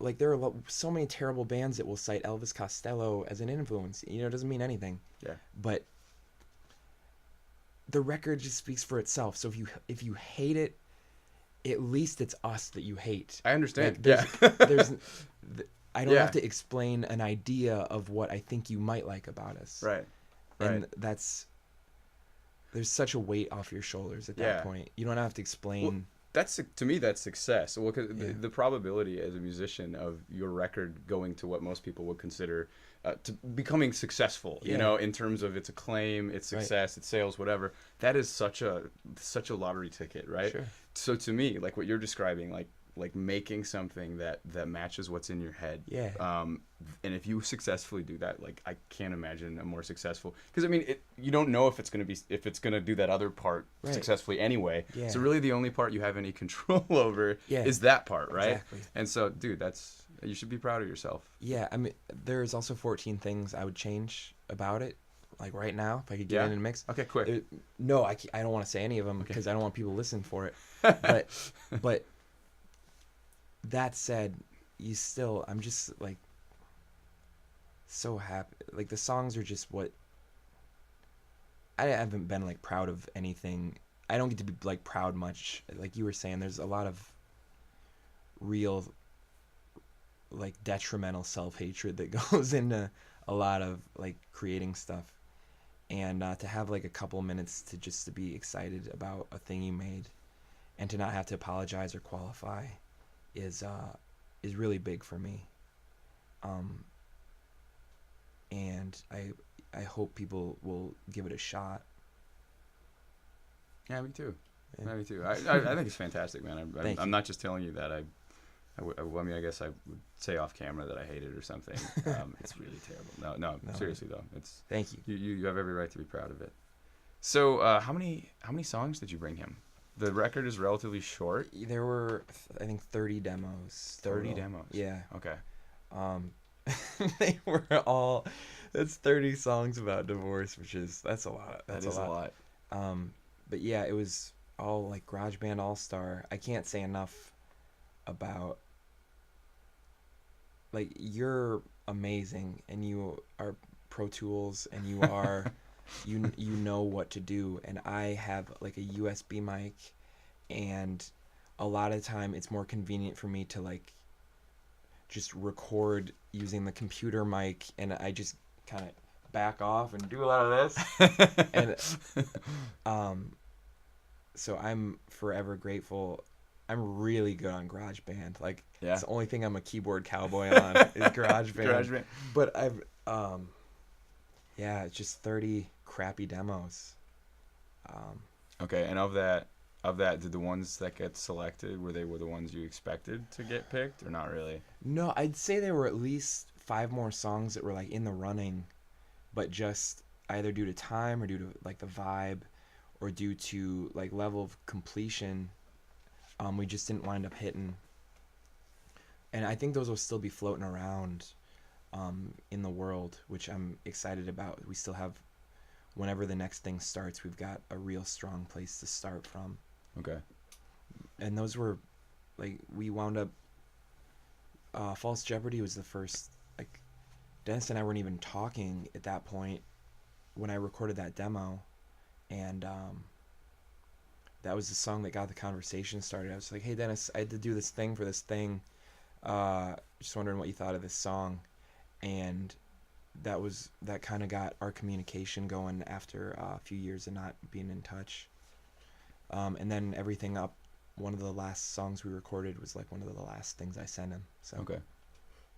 Speaker 2: like there are so many terrible bands that will cite Elvis Costello as an influence. You know, it doesn't mean anything.
Speaker 1: Yeah.
Speaker 2: But the record just speaks for itself. So if you hate it, at least it's us that you hate.
Speaker 1: I understand.
Speaker 2: Like, I don't have to explain an idea of what I think you might like about us.
Speaker 1: Right.
Speaker 2: And there's such a weight off your shoulders at that point. You don't have to explain.
Speaker 1: Well, to me that's success. Well, because the probability as a musician of your record going to what most people would consider to becoming successful, you know, in terms of its acclaim, its success, its sales, whatever. That is such a lottery ticket, right?
Speaker 2: Sure.
Speaker 1: So to me, like what you're describing, like making something that matches what's in your head.
Speaker 2: Yeah.
Speaker 1: And if you successfully do that, like I can't imagine a more successful. Because I mean, you don't know if it's gonna do that other part successfully anyway.
Speaker 2: Yeah.
Speaker 1: So really, the only part you have any control over is that part, right?
Speaker 2: Exactly.
Speaker 1: And so, dude, you should be proud of yourself.
Speaker 2: Yeah. I mean, there's also 14 things I would change about it. Like right now, if I could get in and mix.
Speaker 1: Okay, quick.
Speaker 2: No, I don't want to say any of them because I don't want people to listen for it. But that said, I'm just like so happy. Like, the songs are just what I haven't been like proud of anything. I don't get to be like proud much. Like you were saying, there's a lot of real like detrimental self-hatred that goes into a lot of like creating stuff. And to have like a couple minutes to be excited about a thing you made, and to not have to apologize or qualify, is really big for me. And I hope people will give it a shot.
Speaker 1: Yeah, me too.
Speaker 2: Yeah.
Speaker 1: Yeah, me too. I think it's fantastic, man. I'm not just telling you that. I mean, I guess I would say off camera that I hate it or something. It's really terrible. No, seriously though.
Speaker 2: Thank you.
Speaker 1: You have every right to be proud of it. So, how many songs did you bring him? The record is relatively short.
Speaker 2: There were, I think, 30 demos.
Speaker 1: 30
Speaker 2: total.
Speaker 1: demos.
Speaker 2: Yeah.
Speaker 1: Okay.
Speaker 2: Um, they were all. That's 30 songs about divorce, that's a lot.
Speaker 1: That is a lot.
Speaker 2: But yeah, it was all like Garage Band All Star. I can't say enough about. Like, you're amazing, and you are Pro Tools, and you are. You know what to do, and I have like a USB mic, and a lot of time it's more convenient for me to like just record using the computer mic, and I just kind of back off and do a lot of this. And so I'm forever grateful. I'm really good on GarageBand. Like,
Speaker 1: Yeah.
Speaker 2: it's the only thing I'm a keyboard cowboy on is GarageBand.
Speaker 1: GarageBand.
Speaker 2: But I've yeah, it's just 30 crappy demos.
Speaker 1: Okay, and of that, did the ones that get selected, were the ones you expected to get picked, or not really?
Speaker 2: No, I'd say there were at least 5 more songs that were like in the running, but just either due to time or due to like the vibe or due to like level of completion, we just didn't wind up hitting. And I think those will still be floating around in the world, which I'm excited about. We still have, whenever the next thing starts, we've got a real strong place to start from.
Speaker 1: Okay.
Speaker 2: And those were, like, we wound up, False Jeopardy was the first, like, Dennis and I weren't even talking at that point when I recorded that demo, and that was the song that got the conversation started. I was like, hey Dennis, I had to do this thing for this thing, just wondering what you thought of this song. And that kind of got our communication going after a few years of not being in touch. And then everything up, one of the last songs we recorded was like one of the last things I sent him. So
Speaker 1: Okay.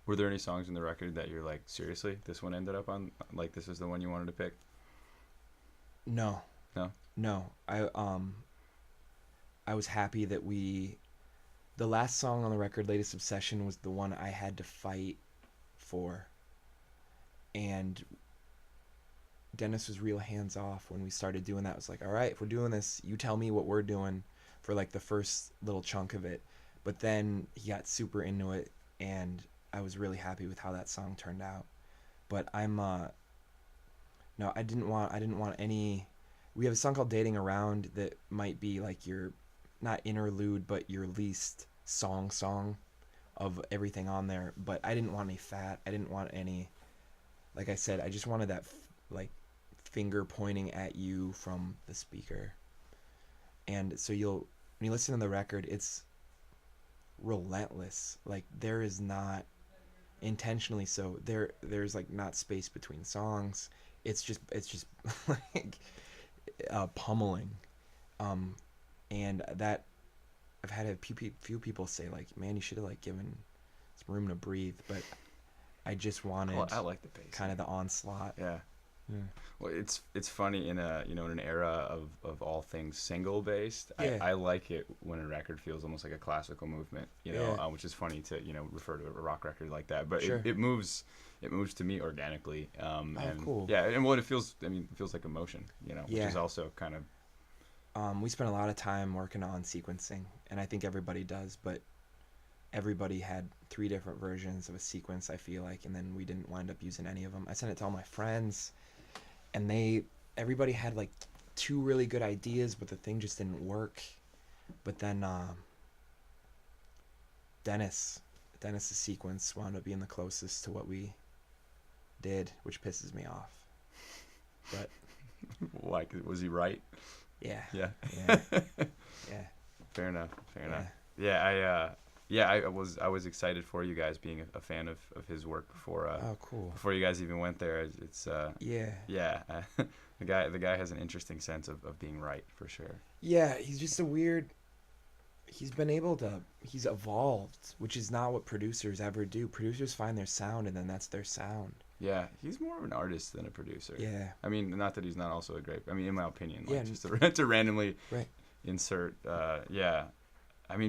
Speaker 1: Were there any songs in the record that you're like, seriously, this one ended up on, like, this is the one you wanted to pick?
Speaker 2: No. I was happy that the last song on the record, Latest Obsession, was the one I had to fight for. And Dennis was real hands off when we started doing that. It was like, all right, if we're doing this, you tell me what we're doing for like the first little chunk of it. But then he got super into it, and I was really happy with how that song turned out. But no, I didn't want any. We have a song called Dating Around that might be like your, not interlude, but your least song of everything on there. But I didn't want any fat. I didn't want any, like I said, I just wanted that like finger pointing at you from the speaker. And so when you listen to the record, it's relentless. Like, there is not intentionally so, there's like not space between songs. It's just like pummeling. And that, I've had a few people say like, man, you should have like given some room to breathe. But I just wanted,
Speaker 1: I like the pace,
Speaker 2: kind of the onslaught.
Speaker 1: Yeah.
Speaker 2: Yeah.
Speaker 1: Well, it's funny in in an era of all things single based.
Speaker 2: Yeah.
Speaker 1: I like it when a record feels almost like a classical movement,
Speaker 2: Yeah.
Speaker 1: Which is funny to refer to a rock record like that. But
Speaker 2: Sure.
Speaker 1: it moves to me organically. And
Speaker 2: cool.
Speaker 1: Yeah, and what it feels, it feels like emotion, which
Speaker 2: Yeah.
Speaker 1: is also kind of.
Speaker 2: We spent a lot of time working on sequencing, and I think everybody does, but everybody had 3 different versions of a sequence, I feel like, and then we didn't wind up using any of them. I sent it to all my friends, and everybody had like 2 really good ideas, but the thing just didn't work. But then Dennis's sequence wound up being the closest to what we did, which pisses me off. But
Speaker 1: Why? Was he right?
Speaker 2: yeah.
Speaker 1: Yeah.
Speaker 2: Yeah. Yeah.
Speaker 1: Fair enough. Yeah, I was excited for you guys being a fan of his work before.
Speaker 2: Oh, cool.
Speaker 1: Before you guys even went there, it's
Speaker 2: Yeah.
Speaker 1: the guy has an interesting sense of being right, for sure.
Speaker 2: Yeah, he's just he's evolved, which is not what producers ever do. Producers find their sound, and then that's their sound.
Speaker 1: Yeah, he's more of an artist than a producer.
Speaker 2: Yeah.
Speaker 1: Not that he's not also a great. In my opinion, like,
Speaker 2: Yeah.
Speaker 1: just to randomly
Speaker 2: Right.
Speaker 1: insert. Yeah.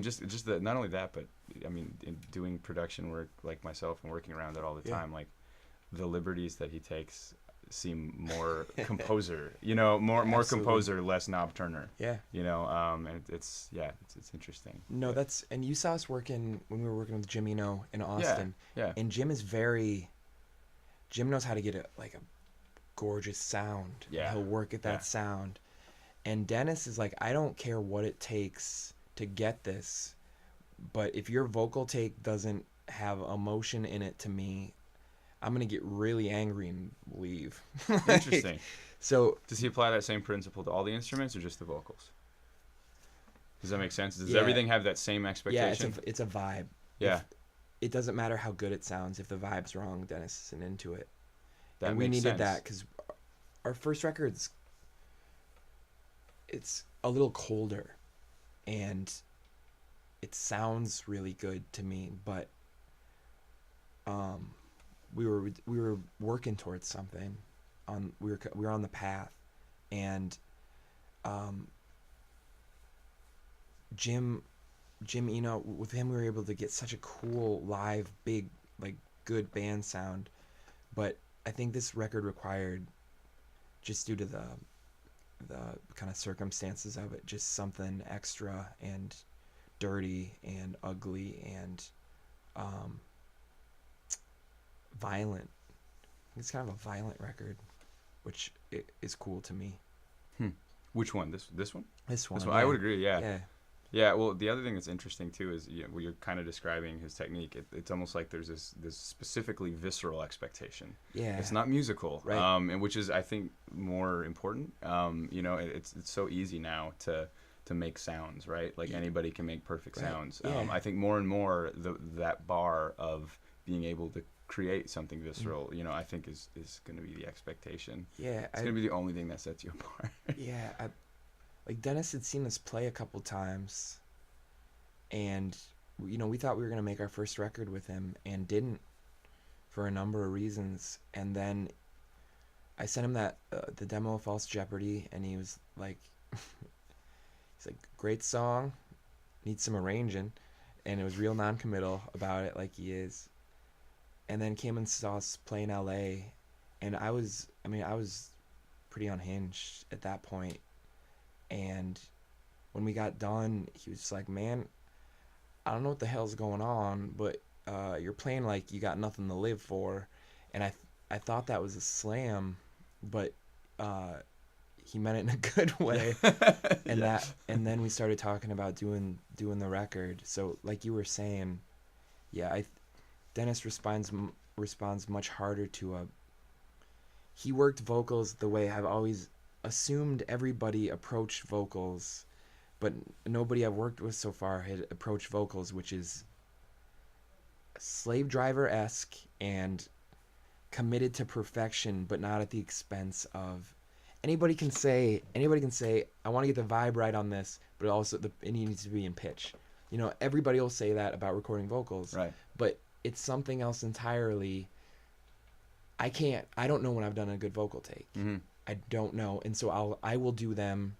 Speaker 1: Just that. Not only that, but in doing production work like myself and working around it all the
Speaker 2: Yeah.
Speaker 1: time, like the liberties that he takes seem more composer, more
Speaker 2: Absolutely.
Speaker 1: composer, less knob turner.
Speaker 2: Yeah.
Speaker 1: And it's interesting.
Speaker 2: No,
Speaker 1: Yeah.
Speaker 2: that's, and you saw us working when we were working with Jim Eno in
Speaker 1: Yeah,
Speaker 2: Austin.
Speaker 1: yeah,
Speaker 2: And Jim knows how to get a gorgeous sound.
Speaker 1: Yeah,
Speaker 2: He'll work at that
Speaker 1: yeah.
Speaker 2: sound. And Dennis is like, I don't care what it takes to get this, but if your vocal take doesn't have emotion in it to me, I'm gonna get really angry and leave.
Speaker 1: Interesting.
Speaker 2: So
Speaker 1: Does he apply that same principle to all the instruments or just the vocals? Does that make sense? Does
Speaker 2: Yeah.
Speaker 1: everything have that same
Speaker 2: yeah,
Speaker 1: expectation?
Speaker 2: it's a vibe.
Speaker 1: Yeah,
Speaker 2: It doesn't matter how good it sounds if the vibe's wrong. Dennis isn't into it.
Speaker 1: that
Speaker 2: And we
Speaker 1: makes
Speaker 2: needed
Speaker 1: sense.
Speaker 2: that because our first record's, it's a little colder, and it sounds really good to me, but we were working towards something. We were on the path, and Jim Eno, with him we were able to get such a cool live big, like, good band sound. But I think this record required, just due to the kind of circumstances of it, just something extra and dirty and ugly and violent. It's kind of a violent record, which is cool to me.
Speaker 1: Which one? This one?
Speaker 2: This one,
Speaker 1: This one.
Speaker 2: yeah.
Speaker 1: I would agree. Yeah.
Speaker 2: Yeah.
Speaker 1: Yeah, well, the other thing that's interesting too is when you're kind of describing his technique. It's almost like there's this specifically visceral expectation.
Speaker 2: Yeah.
Speaker 1: It's not musical,
Speaker 2: Right.
Speaker 1: And which is, I think, more important. It's so easy now to make sounds, right? Like anybody can make perfect
Speaker 2: Right.
Speaker 1: sounds.
Speaker 2: Yeah.
Speaker 1: I think more and more that bar of being able to create something visceral, I think is going to be the expectation.
Speaker 2: Yeah.
Speaker 1: It's going to be the only thing that sets you apart.
Speaker 2: Yeah. Like, Dennis had seen us play a couple times, and we thought we were gonna make our first record with him, and didn't, for a number of reasons. And then I sent him that the demo of False Jeopardy, and he was like, he's like, great song, needs some arranging, and it was real non-committal about it, like he is. And then came and saw us play in LA, and I was pretty unhinged at that point. And when we got done, he was just like, man, I don't know what the hell's going on, but you're playing like you got nothing to live for. And I thought that was a slam, but he meant it in a good way. And
Speaker 1: Yeah.
Speaker 2: and then we started talking about doing the record. So like you were saying, yeah, Dennis responds much harder to he worked vocals the way I've always assumed everybody approached vocals, but nobody I've worked with so far had approached vocals, which is slave driver-esque and committed to perfection, but not at the expense of anybody can say I want to get the vibe right on this, but also it needs to be in pitch. Everybody will say that about recording vocals,
Speaker 1: Right.
Speaker 2: but it's something else entirely. I don't know when I've done a good vocal take.
Speaker 1: Mm-hmm.
Speaker 2: I don't know, and so I will do them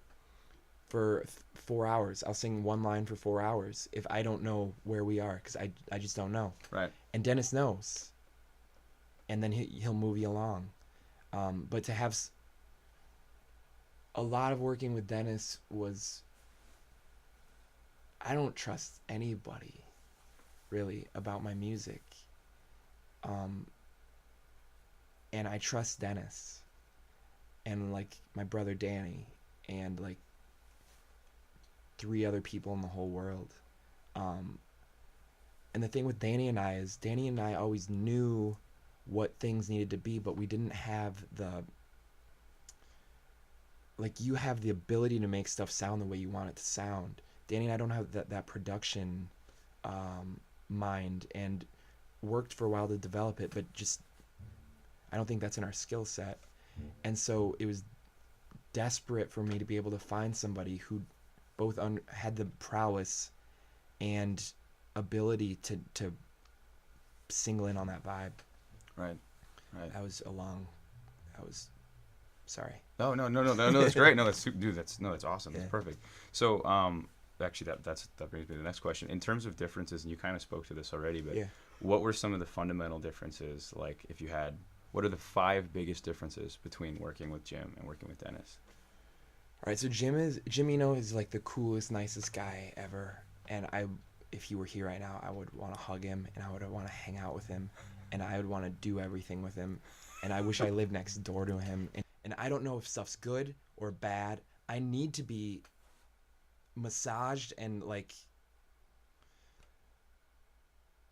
Speaker 2: for 4 hours. I'll sing one line for 4 hours if I don't know where we are, because I just don't know.
Speaker 1: Right.
Speaker 2: And Dennis knows, and then he'll move you along. But to have a lot of working with Dennis was, I don't trust anybody really about my music, and I trust Dennis. And like my brother Danny, and like 3 other people in the whole world. And the thing with Danny and I is Danny and I always knew what things needed to be, but we didn't have you have the ability to make stuff sound the way you want it to sound. Danny and I don't have that production mind, and worked for a while to develop it, but just I don't think that's in our skill set. And so it was desperate for me to be able to find somebody who both had the prowess and ability to single in on that vibe.
Speaker 1: Right.
Speaker 2: Sorry.
Speaker 1: No, that's great. No, that's awesome.
Speaker 2: Yeah.
Speaker 1: That's perfect. So, actually, that brings me to the next question. In terms of differences, and you kind of spoke to this already, but
Speaker 2: Yeah.
Speaker 1: what were some of the fundamental differences, like if you had what are the 5 biggest differences between working with Jim and working with Dennis?
Speaker 2: All right, so Jim, is like the coolest, nicest guy ever, and if he were here right now, I would want to hug him, and I would want to hang out with him, and I would want to do everything with him, and I wish I lived next door to him, and I don't know if stuff's good or bad. I need to be massaged, and like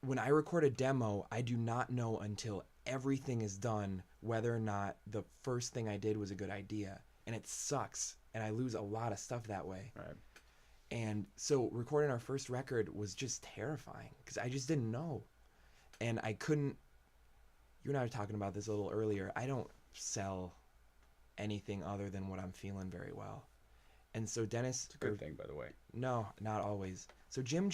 Speaker 2: when I record a demo, I do not know until everything is done whether or not the first thing I did was a good idea, and it sucks, and I lose a lot of stuff that way.
Speaker 1: Right.
Speaker 2: And so recording our first record was just terrifying because I just didn't know, and I couldn't. You and I were talking about this a little earlier. I don't sell anything other than what I'm feeling very well, and so Dennis.
Speaker 1: It's a good thing, by the way.
Speaker 2: No, not always. So Jim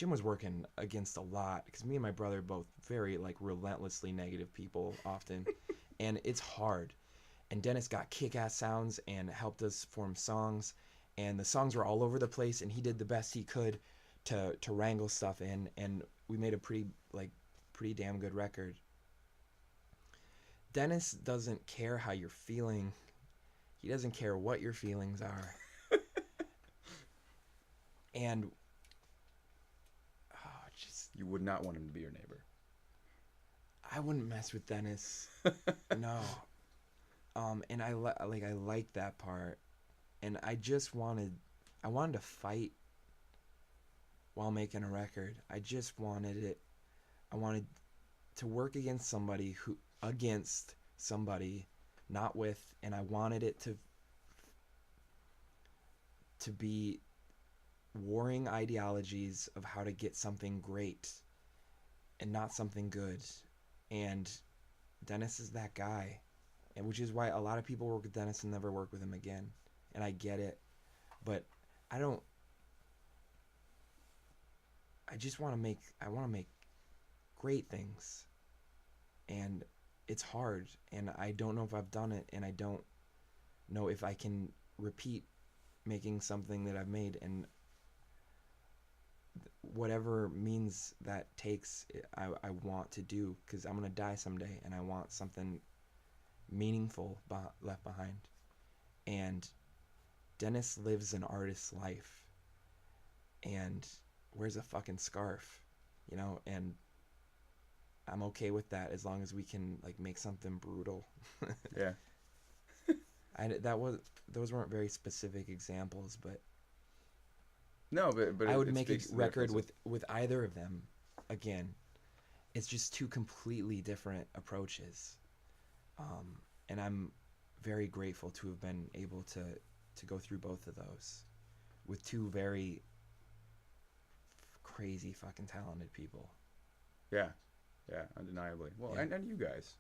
Speaker 2: was working against a lot because me and my brother are both very like relentlessly negative people often, and it's hard. And Dennis got kick-ass sounds and helped us form songs, and the songs were all over the place, and he did the best he could to wrangle stuff in, and we made a pretty damn good record. Dennis doesn't care how you're feeling. He doesn't care what your feelings are. And
Speaker 1: you would not want him to be your neighbor.
Speaker 2: I wouldn't mess with Dennis. No. And I like that part. And I wanted to fight while making a record. I wanted to work against somebody, not with, and I wanted it to be warring ideologies of how to get something great and not something good. And Dennis is that guy, and which is why a lot of people work with Dennis and never work with him again. And I get it, but I just want to make great things, and it's hard, and I don't know if I've done it, and I don't know if I can repeat making something that I've made, and whatever means that takes, I want to do, because I'm gonna die someday, and I want something meaningful left behind. And Dennis lives an artist's life and wears a fucking scarf, and I'm okay with that as long as we can like make something brutal.
Speaker 1: Yeah.
Speaker 2: Those weren't very specific examples, but
Speaker 1: no, but
Speaker 2: I would make a record with either of them. Again, it's just 2 completely different approaches, and I'm very grateful to have been able to go through both of those with 2 very crazy fucking talented people.
Speaker 1: Yeah, undeniably. Well,
Speaker 2: Yeah.
Speaker 1: and you guys,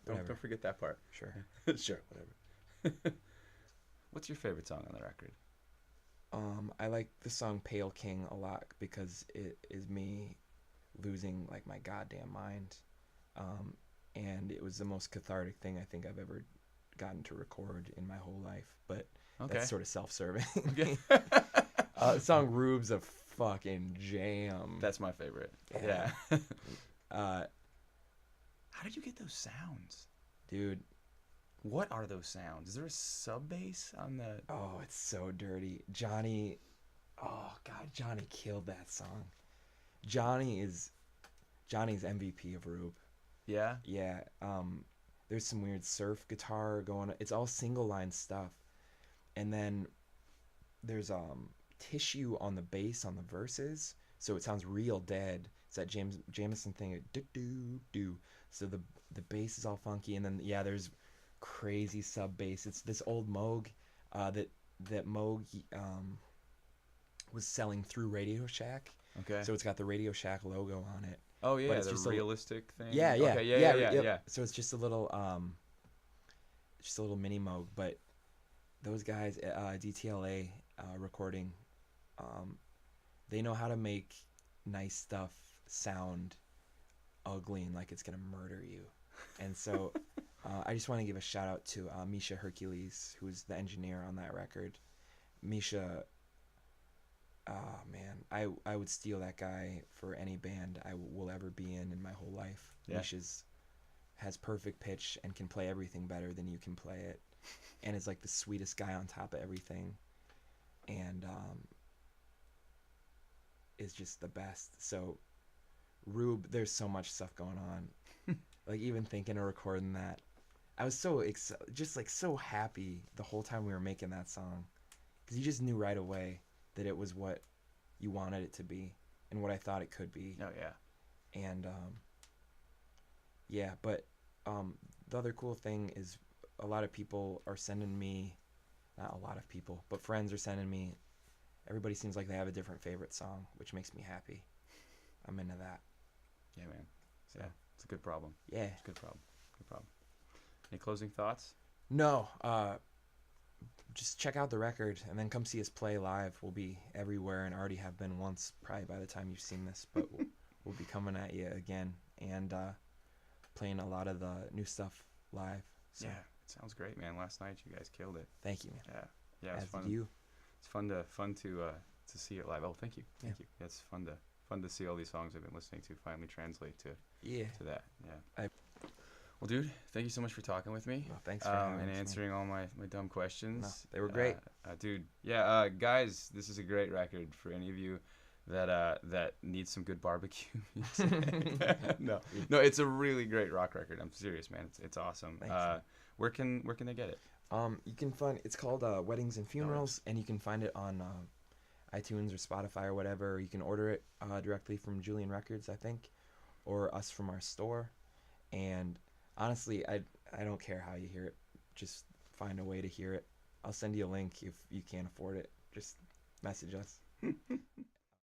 Speaker 1: don't forget that part.
Speaker 2: Sure.
Speaker 1: Sure, whatever. What's your favorite song on the record?
Speaker 2: I like the song Pale King a lot because it is me losing like my goddamn mind, and it was the most cathartic thing I think I've ever gotten to record in my whole life, but that's sort of self-serving.
Speaker 1: Okay.
Speaker 2: The song Rube's a fucking jam.
Speaker 1: That's my favorite. Yeah. How did you get those sounds?
Speaker 2: Dude.
Speaker 1: What are those sounds? Is there a sub bass on the...
Speaker 2: Oh, it's so dirty. Johnny killed that song. Johnny's MVP of Rube.
Speaker 1: Yeah?
Speaker 2: Yeah. There's some weird surf guitar going on. It's all single line stuff. And then there's tissue on the bass on the verses, so it sounds real dead. It's that Jameson thing, do do do. So the bass is all funky, and then there's crazy sub bass. It's this old Moog that Moog was selling through Radio Shack.
Speaker 1: Okay.
Speaker 2: So it's got the Radio Shack logo on it.
Speaker 1: Oh yeah,
Speaker 2: but it's
Speaker 1: the
Speaker 2: just
Speaker 1: realistic thing.
Speaker 2: Yeah, yeah,
Speaker 1: okay, yeah.
Speaker 2: So it's just a little mini Moog, but those guys, DTLA recording, they know how to make nice stuff sound ugly and like it's gonna murder you. And so I just want to give a shout out to Misha Hercules, who's the engineer on that record. Misha, man, I would steal that guy for any band I will ever be in my whole life.
Speaker 1: Yeah.
Speaker 2: Misha's has perfect pitch and can play everything better than you can play it, and is like the sweetest guy on top of everything, and is just the best. So Rube, there's so much stuff going on. Like even thinking of recording that, I was so just like so happy the whole time we were making that song, because you just knew right away that it was what you wanted it to be and what I thought it could be.
Speaker 1: Oh yeah.
Speaker 2: And yeah, but the other cool thing is a lot of people are sending me, not a lot of people, but friends are sending me. Everybody seems like they have a different favorite song, which makes me happy. I'm into that.
Speaker 1: Yeah, man.
Speaker 2: So
Speaker 1: Yeah, it's a good problem.
Speaker 2: yeah.
Speaker 1: It's a good problem. Good problem. Any closing thoughts?
Speaker 2: No, just check out the record and then come see us play live. We'll be everywhere and already have been once, probably by the time you've seen this, but we'll be coming at you again and playing a lot of the new stuff live. So,
Speaker 1: yeah, it sounds great, man. Last night you guys killed it.
Speaker 2: thank you, man.
Speaker 1: Yeah, yeah, it's
Speaker 2: As
Speaker 1: fun.
Speaker 2: did you.
Speaker 1: It's fun to see it live. Oh, thank you, thank you. Yeah, it's fun to see all these songs I've been listening to finally translate to that. Yeah. Well, dude, thank you so much for talking with me.
Speaker 2: Well, thanks for having
Speaker 1: and
Speaker 2: us,
Speaker 1: answering all my dumb questions.
Speaker 2: No, they were great.
Speaker 1: Dude. Yeah, guys, this is a great record for any of you that need some good barbecue music. no, it's a really great rock record. I'm serious, man. It's awesome.
Speaker 2: Thanks,
Speaker 1: where can they get it?
Speaker 2: You can find it's called Weddings and Funerals, and you can find it on iTunes or Spotify or whatever. You can order it directly from Julian Records, I think, or us from our store. And honestly, I don't care how you hear it. Just find a way to hear it. I'll send you a link if you can't afford it. Just message us.